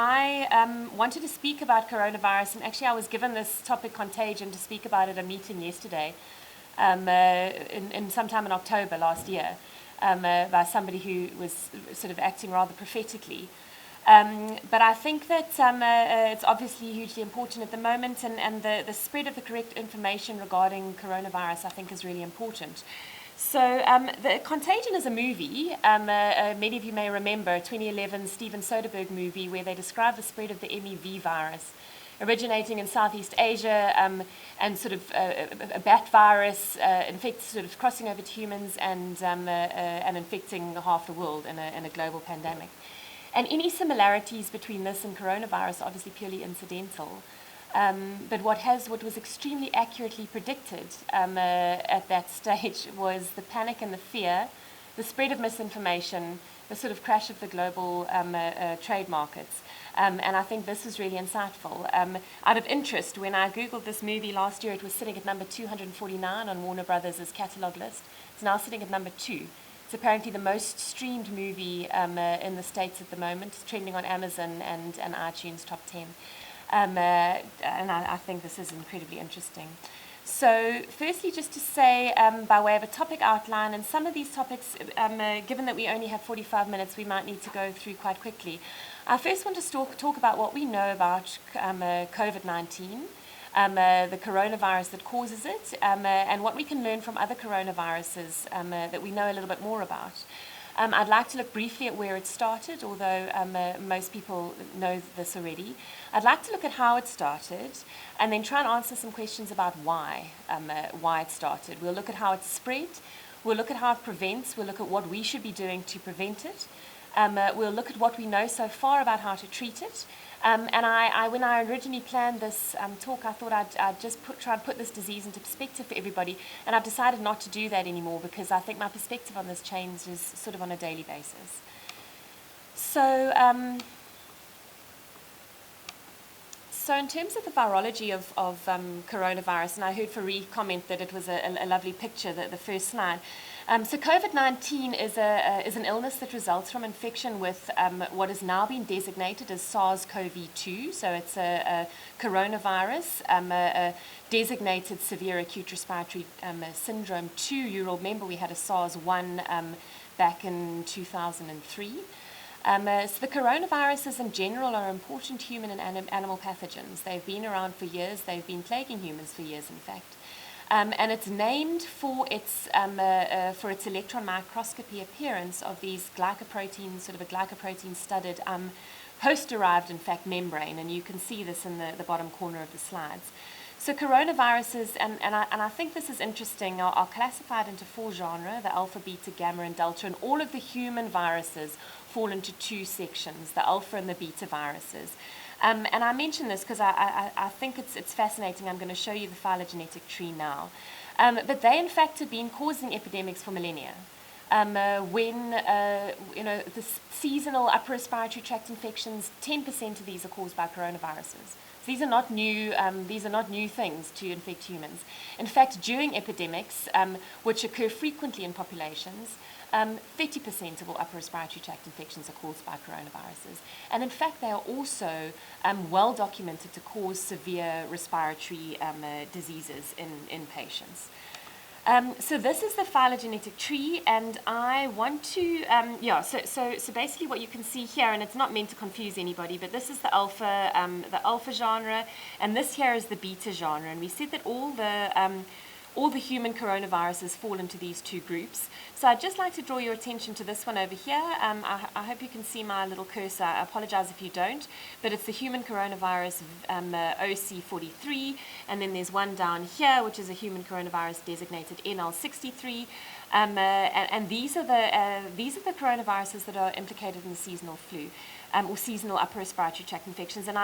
I wanted to speak about coronavirus, and actually I was given this topic contagion to speak about at a meeting yesterday, in sometime in October last year, by somebody who was sort of acting rather prophetically. But I think that it's obviously hugely important at the moment, and the spread of the correct information regarding coronavirus, I think, is really important. So the Contagion is a movie. Many of you may remember a 2011 Steven Soderbergh movie where they describe the spread of the MEV virus, originating in Southeast Asia, and sort of a bat virus, sort of crossing over to humans and infecting half the world in a global pandemic. And any similarities between this and coronavirus are obviously purely incidental. But what was extremely accurately predicted at that stage was the panic and the fear, the spread of misinformation, the sort of crash of the global trade markets. And I think this is really insightful. Out of interest, when I Googled this movie last year, it was sitting at number 249 on Warner Brothers' catalogue list. It's now sitting at number 2. It's apparently the most streamed movie in the States at the moment. It's trending on Amazon and iTunes top 10. And I think this is incredibly interesting. So firstly, just to say, by way of a topic outline, and some of these topics, given that we only have 45 minutes, we might need to go through quite quickly. I first want to talk about what we know about COVID-19, the coronavirus that causes it, and what we can learn from other coronaviruses that we know a little bit more about. I'd like to look briefly at where it started, although most people know this already. I'd like to look at how it started, and then try and answer some questions about why it started. We'll look at how it spread, we'll look at how it prevents, we'll look at what we should be doing to prevent it, we'll look at what we know so far about how to treat it. And when I originally planned this talk, I thought I'd just try and put this disease into perspective for everybody, and I've decided not to do that anymore because I think my perspective on this changes sort of on a daily basis. So in terms of the virology of coronavirus, and I heard Fareed comment that it was a lovely picture, the first slide. So COVID-19 is an illness that results from infection with what has now been designated as SARS-CoV-2. So it's a coronavirus, a designated severe acute respiratory syndrome 2. You'll remember we had a SARS-1 back in 2003. So the coronaviruses in general are important human and animal pathogens. They've been around for years. They've been plaguing humans for years, in fact. And it's named for its electron microscopy appearance of these glycoproteins, sort of a glycoprotein-studded host-derived, in fact, membrane. And you can see this in the bottom corner of the slides. So coronaviruses, and I think this is interesting, are classified into 4 genera, the alpha, beta, gamma, and delta, and all of the human viruses fall into 2 sections, the alpha and the beta viruses. And I mention this because I think it's fascinating. I'm going to show you the phylogenetic tree now. But they, in fact, have been causing epidemics for millennia. When the seasonal upper respiratory tract infections, 10% of these are caused by coronaviruses. So these are not new. These are not new things to infect humans. In fact, during epidemics, which occur frequently in populations, 30% of all upper respiratory tract infections are caused by coronaviruses. And in fact, they are also well documented to cause severe respiratory diseases in patients. So this is the phylogenetic tree, and I want to, so basically what you can see here, and it's not meant to confuse anybody, but this is the alpha genre, and this here is the beta genre, and we said that all the human coronaviruses fall into these 2 groups. So I'd just like to draw your attention to this one over here. I hope you can see my little cursor. I apologize if you don't, but it's the human coronavirus OC43, and then there's one down here, which is a human coronavirus designated NL63, and these are the coronaviruses that are implicated in the seasonal flu. Or seasonal upper respiratory tract infections. And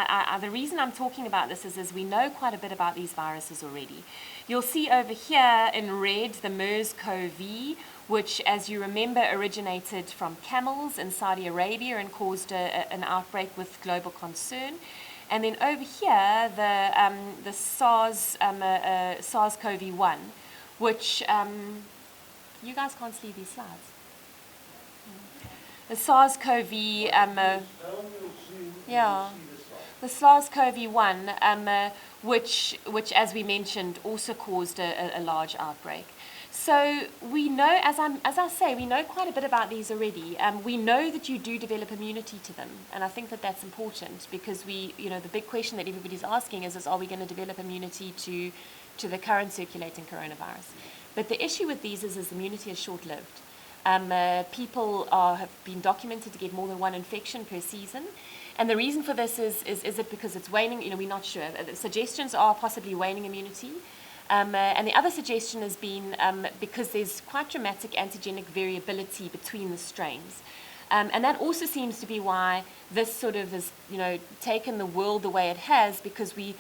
the reason I'm talking about this is we know quite a bit about these viruses already. You'll see over here in red the MERS-CoV, which, as you remember, originated from camels in Saudi Arabia and caused an outbreak with global concern. And then over here, the SARS-CoV-1, which you guys can't see these slides. The SARS-CoV, Yeah. The SARS-CoV-1, which, as we mentioned, also caused a large outbreak. So we know, as I say, we know quite a bit about these already. We know that you do develop immunity to them, and I think that that's important because the big question that everybody's asking is are we going to develop immunity to the current circulating coronavirus? But the issue with these is immunity is short-lived. People have been documented to get more than one infection per season. And the reason for this is it because it's waning? We're not sure. The suggestions are possibly waning immunity. And the other suggestion has been because there's quite dramatic antigenic variability between the strains. And that also seems to be why this sort of has, taken the world the way it has, because we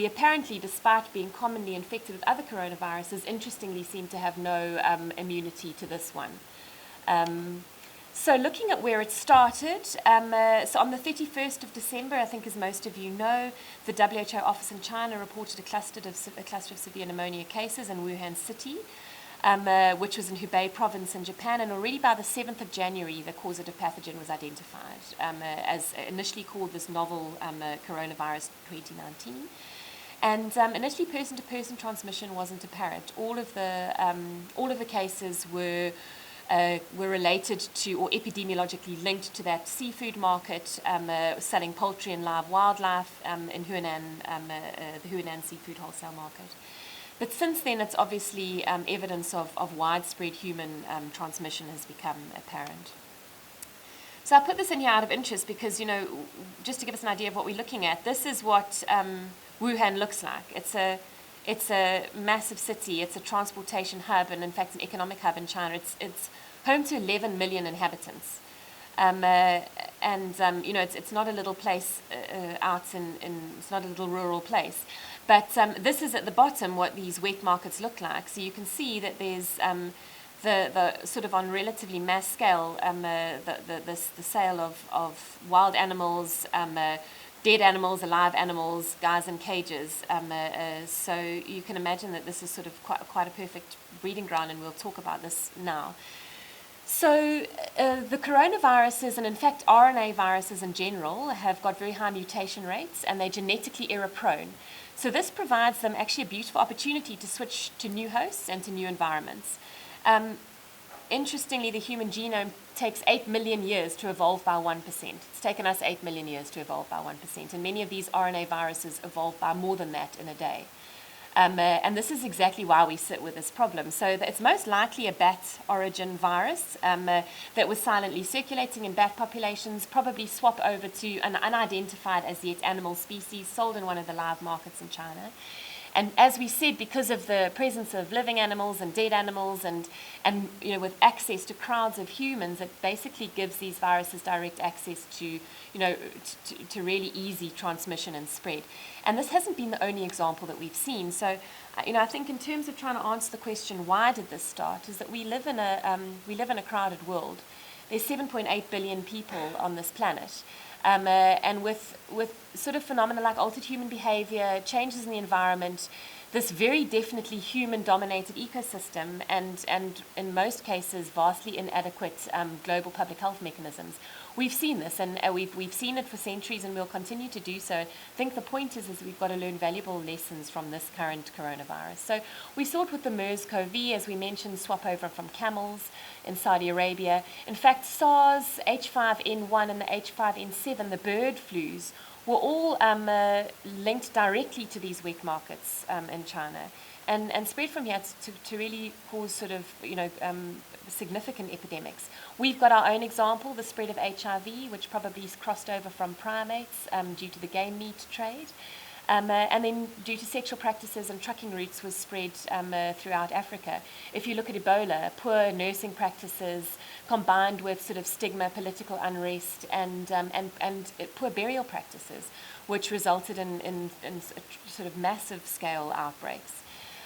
apparently, despite being commonly infected with other coronaviruses, interestingly seem to have no immunity to this one. So looking at where it started, so on the 31st of December, I think as most of you know, the WHO office in China reported a cluster of severe pneumonia cases in Wuhan city, which was in Hubei province in Japan, and already by the 7th of January, the causative pathogen was identified, as initially called this novel coronavirus 2019. And initially, person-to-person transmission wasn't apparent. All of the cases were related to or epidemiologically linked to that seafood market selling poultry and live wildlife in Hunan, the Hunan seafood wholesale market. But since then, it's obviously evidence of widespread human transmission has become apparent. So I put this in here out of interest because, just to give us an idea of what we're looking at, this is what Wuhan looks like. It's a massive city. It's a transportation hub, and in fact, an economic hub in China. It's home to 11 million inhabitants, it's not a little place it's not a little rural place. But this is at the bottom what these wet markets look like. So you can see that there's the sort of on relatively mass scale the sale of wild animals. Dead animals, alive animals, guys in cages. So you can imagine that this is sort of quite a perfect breeding ground, and we'll talk about this now. So the coronaviruses, and in fact RNA viruses in general, have got very high mutation rates, and they're genetically error-prone. So this provides them actually a beautiful opportunity to switch to new hosts and to new environments. Interestingly, the human genome takes 8 million years to evolve by 1%. It's taken us 8 million years to evolve by 1%. And many of these RNA viruses evolve by more than that in a day. And this is exactly why we sit with this problem. So it's most likely a bat origin virus that was silently circulating in bat populations, probably swap over to an unidentified as yet animal species sold in one of the live markets in China. And as we said, because of the presence of living animals and dead animals and with access to crowds of humans, it basically gives these viruses direct access to really easy transmission and spread. And this hasn't been the only example that we've seen. So, I think in terms of trying to answer the question, why did this start, is that we live in a crowded world. There's 7.8 billion people on this planet. And with sort of phenomena like altered human behavior, changes in the environment, this very definitely human-dominated ecosystem, and in most cases vastly inadequate global public health mechanisms. We've seen this, and we've seen it for centuries, and we'll continue to do so. I think the point is we've got to learn valuable lessons from this current coronavirus. So we saw it with the MERS-CoV, as we mentioned, swap over from camels in Saudi Arabia. In fact, SARS, H5N1, and the H5N7, the bird flus, were all linked directly to these wet markets in China, and spread from here to really cause sort of significant epidemics. We've got our own example, the spread of HIV, which probably is crossed over from primates due to the game meat trade. And then due to sexual practices and trucking routes was spread throughout Africa. If you look at Ebola, poor nursing practices combined with sort of stigma, political unrest, and poor burial practices, which resulted in sort of massive scale outbreaks.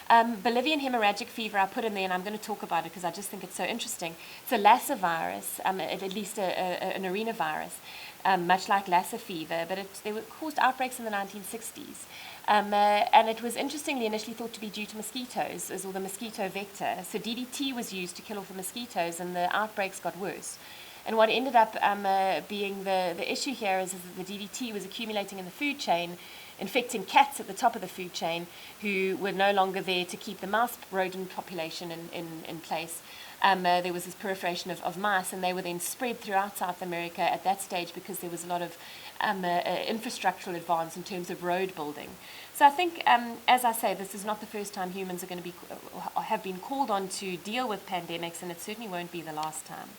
Bolivian hemorrhagic fever I put in there, and I'm going to talk about it because I just think it's so interesting. It's a Lassa virus, at least an arenavirus, much like Lassa fever, but they were caused outbreaks in the 1960s. And it was interestingly initially thought to be due to mosquitoes, or the mosquito vector. So DDT was used to kill off the mosquitoes, and the outbreaks got worse. And what ended up being the issue here is that the DDT was accumulating in the food chain, infecting cats at the top of the food chain who were no longer there to keep the mouse rodent population in place. There was this proliferation of mice, and they were then spread throughout South America at that stage because there was a lot of infrastructural advance in terms of road building. So I think, as I say, this is not the first time humans are going to be have been called on to deal with pandemics, and it certainly won't be the last time.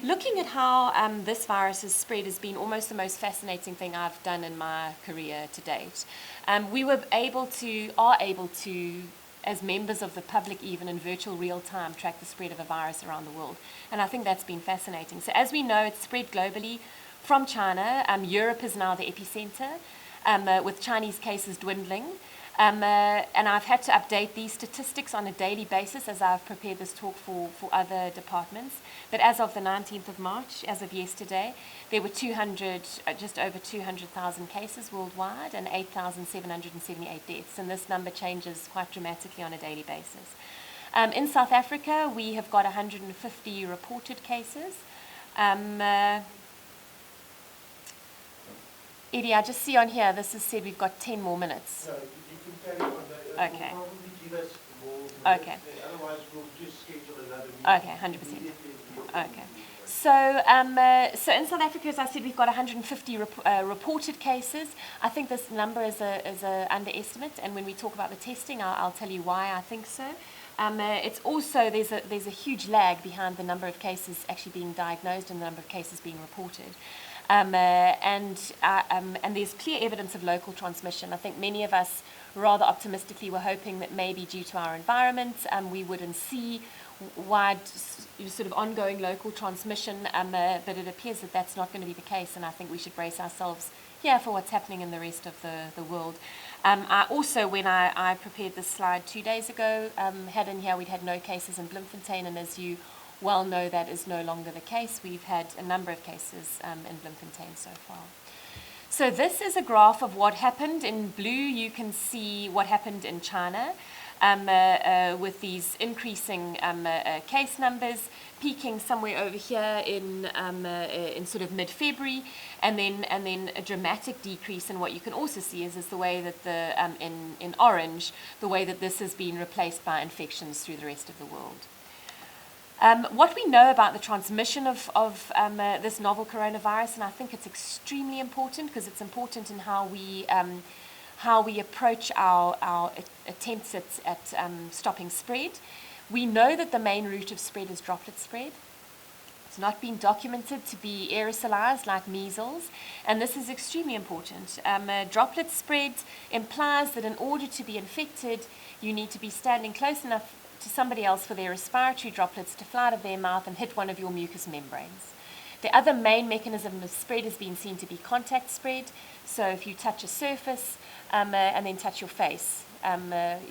Looking at how this virus has spread has been almost the most fascinating thing I've done in my career to date. We are able to, as members of the public, even in virtual real time, track the spread of a virus around the world. And I think that's been fascinating. So as we know, it's spread globally from China. Europe is now the epicenter, with Chinese cases dwindling. And I've had to update these statistics on a daily basis as I've prepared this talk for other departments. But as of the 19th of March, as of yesterday, there were just over 200,000 cases worldwide and 8,778 deaths. And this number changes quite dramatically on a daily basis. In South Africa, we have got 150 reported cases. Eddie, I just see on here, this has said we've got 10 more minutes. No, you can carry on. Okay. Will probably give us more minutes. Okay. Otherwise, we'll just schedule another meeting. Okay, 100%. Okay. So in South Africa, as I said, we've got 150 reported cases. I think this number is a underestimate, and when we talk about the testing, I'll tell you why I think so. It's also, there's a huge lag behind the number of cases actually being diagnosed and the number of cases being reported. And there's clear evidence of local transmission. I think many of us rather optimistically were hoping that maybe due to our environment, we wouldn't see wide sort of ongoing local transmission, but it appears that that's not going to be the case, and I think we should brace ourselves here for what's happening in the rest of the world. I also, when I prepared this slide 2 days ago, had in here we'd had no cases in Bloemfontein, and as you well know, that is no longer the case. We've had a number of cases in Bloemfontein so far. So this is a graph of what happened. In blue, you can see what happened in China with these increasing case numbers, peaking somewhere over here in sort of mid-February, and then a dramatic decrease. And what you can also see is the way that in orange, the way that this has been replaced by infections through the rest of the world. What we know about the transmission of this novel coronavirus, and I think it's extremely important because it's important in how we approach our attempts at stopping spread. We know that the main route of spread is droplet spread. It's not been documented to be aerosolized like measles, and this is extremely important. Droplet spread implies that in order to be infected, you need to be standing close enough to somebody else for their respiratory droplets to fly out of their mouth and hit one of your mucous membranes. The other main mechanism of spread has been seen to be contact spread. So if you touch a surface and then touch your face,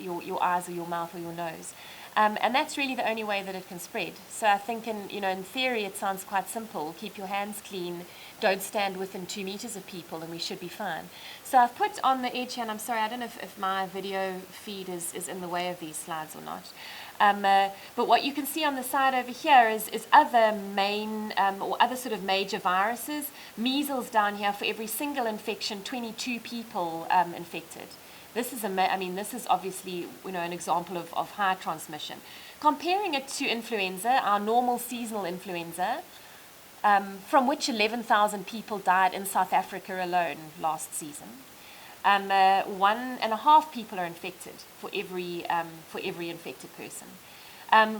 your eyes or your mouth or your nose. And that's really the only way that it can spread. So I think in theory it sounds quite simple. Keep your hands clean, don't stand within 2 meters of people, and we should be fine. So I've put on the edge here, and I'm sorry, I don't know if my video feed is in the way of these slides or not. But what you can see on the side over here is other main or other sort of major viruses. Measles down here, for every single infection, 22 people infected. This is this is obviously an example of high transmission. Comparing it to influenza, our normal seasonal influenza, from which 11,000 people died in South Africa alone last season. 1.5 people are infected for every infected person.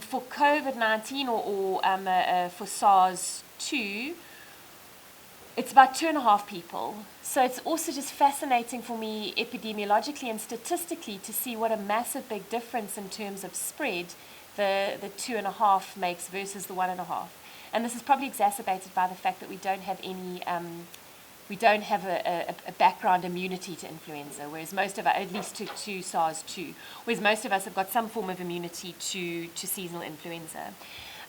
For COVID-19 or for SARS-2, it's about 2.5 people. So it's also just fascinating for me epidemiologically and statistically to see what a massive big difference in terms of spread the 2.5 makes versus the 1.5. And this is probably exacerbated by the fact that we don't have a background immunity to influenza, whereas most of us, at least to SARS-2, whereas most of us have got some form of immunity to seasonal influenza.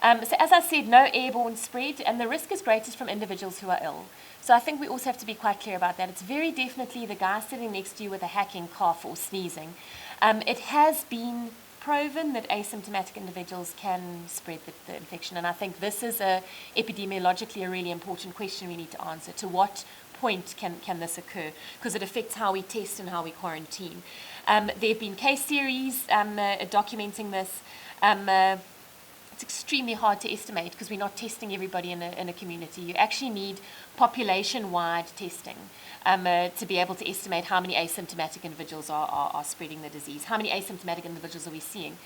So as I said, no airborne spread, and the risk is greatest from individuals who are ill. So I think we also have to be quite clear about that. It's very definitely the guy sitting next to you with a hacking cough or sneezing. It has been proven that asymptomatic individuals can spread the infection. And I think this is epidemiologically a really important question we need to answer. To what point can this occur? Because it affects how we test and how we quarantine. There have been case series documenting this. It's extremely hard to estimate because we're not testing everybody in a community. You actually need population-wide testing to be able to estimate how many asymptomatic individuals are spreading the disease, how many asymptomatic individuals are we seeing.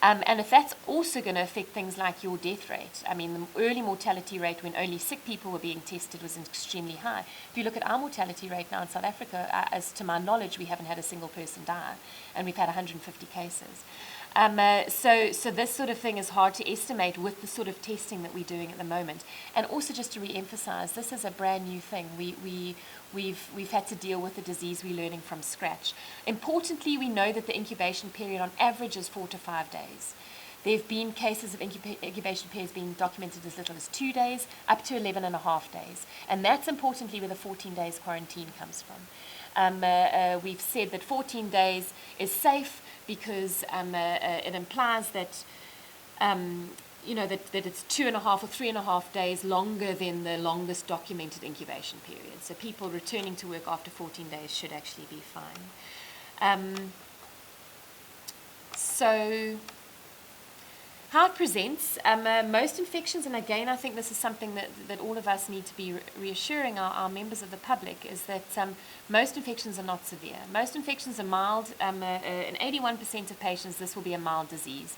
And if that's also going to affect things like your death rate, I mean, the early mortality rate when only sick people were being tested was extremely high. If you look at our mortality rate now in South Africa, as to my knowledge, we haven't had a single person die, and we've had 150 cases. So this sort of thing is hard to estimate with the sort of testing that we're doing at the moment. And also just to re-emphasize, this is a brand new thing. We've had to deal with the disease we're learning from scratch. Importantly, we know that the incubation period on average is 4 to 5 days. There have been cases of incubation periods being documented as little as 2 days, up to 11 and a half days. And that's importantly where the 14 days quarantine comes from. We've said that 14 days is safe because it implies that that it's 2.5 or 3.5 days longer than the longest documented incubation period. So people returning to work after 14 days should actually be fine. So how it presents, most infections, and again I think this is something that all of us need to be reassuring our members of the public, is that most infections are not severe. Most infections are mild. In 81% of patients this will be a mild disease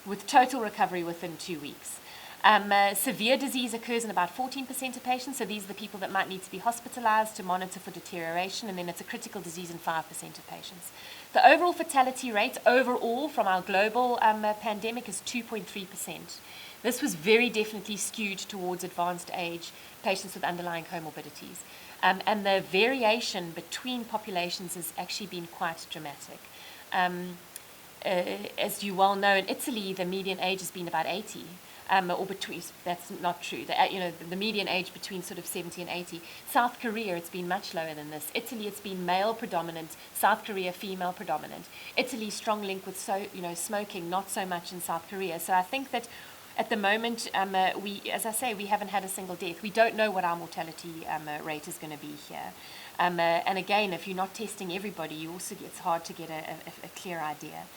with total recovery within 2 weeks. Severe disease occurs in about 14% of patients, so these are the people that might need to be hospitalized to monitor for deterioration, and then it's a critical disease in 5% of patients. The overall fatality rate overall from our global pandemic is 2.3%. This was very definitely skewed towards advanced age patients with underlying comorbidities. And the variation between populations has actually been quite dramatic. As you well know, in Italy, the median age has been about 80. Or between, that's not true. The median age between sort of 70 and 80. South Korea, it's been much lower than this. Italy, it's been male predominant. South Korea, female predominant. Italy, strong link with smoking, not so much in South Korea. So I think that at the moment, as I say, we haven't had a single death. We don't know what our mortality rate is going to be here. And again, if you're not testing everybody, it's hard to get a clear idea.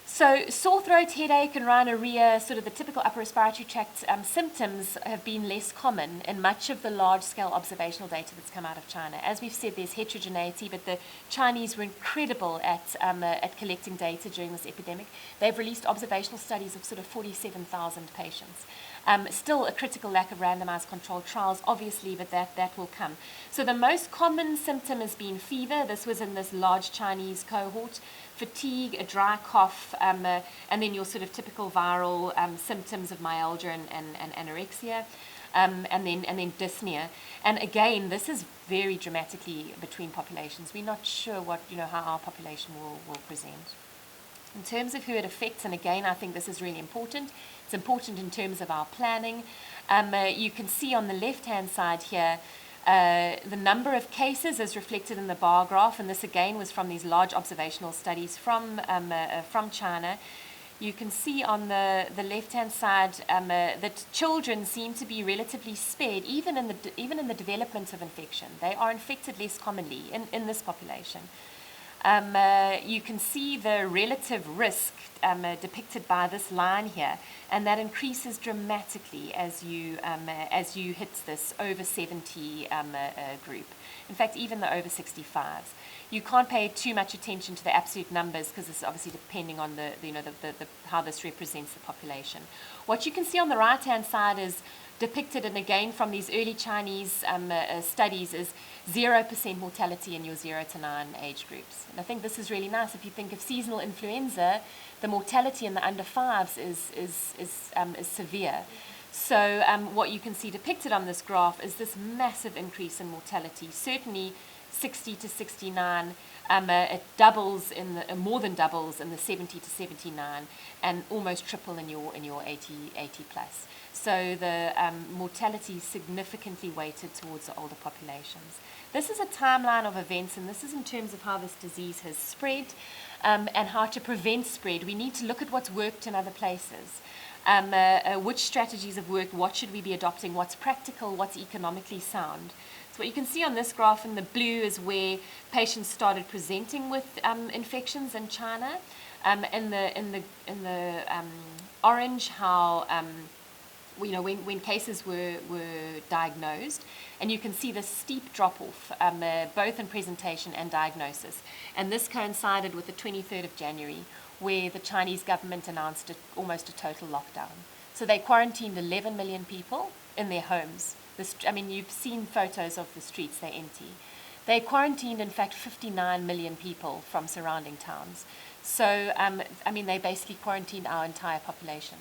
So sore throat, headache, and rhinorrhea, sort of the typical upper respiratory tract symptoms, have been less common in much of the large-scale observational data that's come out of China. As we've said, there's heterogeneity, but the Chinese were incredible at collecting data during this epidemic. They've released observational studies of sort of 47,000 patients. Still a critical lack of randomized controlled trials, obviously, but that will come. So the most common symptom has been fever. This was in this large Chinese cohort. Fatigue, a dry cough, and then your sort of typical viral symptoms of myalgia and anorexia, and then dyspnea. And again, this is very dramatically between populations. We're not sure how our population will present. In terms of who it affects, and again, I think this is really important. It's important in terms of our planning. You can see on the left-hand side here the number of cases as reflected in the bar graph, and this again was from these large observational studies from China. You can see on the left-hand side that children seem to be relatively spared, even in the development of infection. They are infected less commonly in this population. You can see the relative risk depicted by this line here, and that increases dramatically as you hit this over 70 group. In fact, even the over 65s. You can't pay too much attention to the absolute numbers because it's obviously depending on how this represents the population. What you can see on the right-hand side is depicted, and again from these early Chinese studies, is 0% mortality in your 0 to 9 age groups. And I think this is really nice. If you think of seasonal influenza, the mortality in the under 5s is severe. So what you can see depicted on this graph is this massive increase in mortality. Certainly 60 to 69, it doubles more than doubles in the 70 to 79, and almost triple in your 80 plus. So the mortality is significantly weighted towards the older populations. This is a timeline of events, and this is in terms of how this disease has spread and how to prevent spread. We need to look at what's worked in other places. Which strategies have worked, what should we be adopting, what's practical, what's economically sound. So what you can see on this graph in the blue is where patients started presenting with infections in China. In the orange, how when cases were diagnosed, and you can see the steep drop-off, both in presentation and diagnosis. And this coincided with the 23rd of January, where the Chinese government announced almost a total lockdown. So they quarantined 11 million people in their homes. You've seen photos of the streets, they're empty. They quarantined, in fact, 59 million people from surrounding towns. So, they basically quarantined our entire population.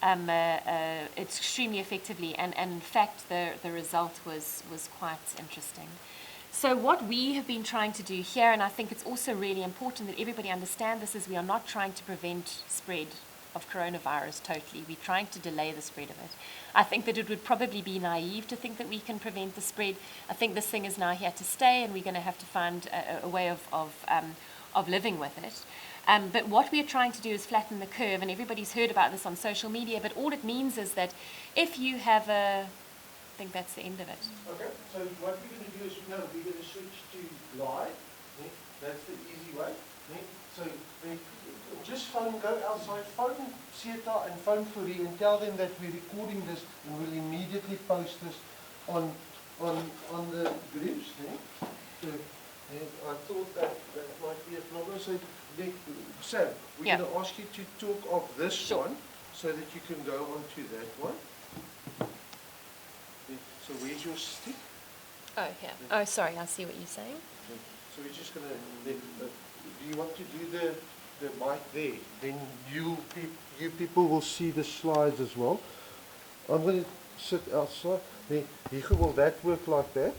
It's extremely effectively, and in fact, the result was quite interesting. So what we have been trying to do here, and I think it's also really important that everybody understand this, is we are not trying to prevent spread of coronavirus totally. We're trying to delay the spread of it. I think that it would probably be naive to think that we can prevent the spread. I think this thing is now here to stay, and we're going to have to find a way of living with it. But what we're trying to do is flatten the curve, and everybody's heard about this on social media, but all it means is that if you have I think that's the end of it. Okay, so what we're going to do is, we're going to switch to live. That's the easy way. So just go outside, phone Sieta and phone Fourie and tell them that we're recording this and we'll immediately post this on the groups. So, I thought that might be a problem. So, Sam, we're going to ask you to talk of this one so that you can go on to that one. So where's your stick? Oh, here. Oh, sorry, I see what you're saying. So we're just going to, do you want to do the mic there? Then you people will see the slides as well. I'm going to sit outside. Will that work like that?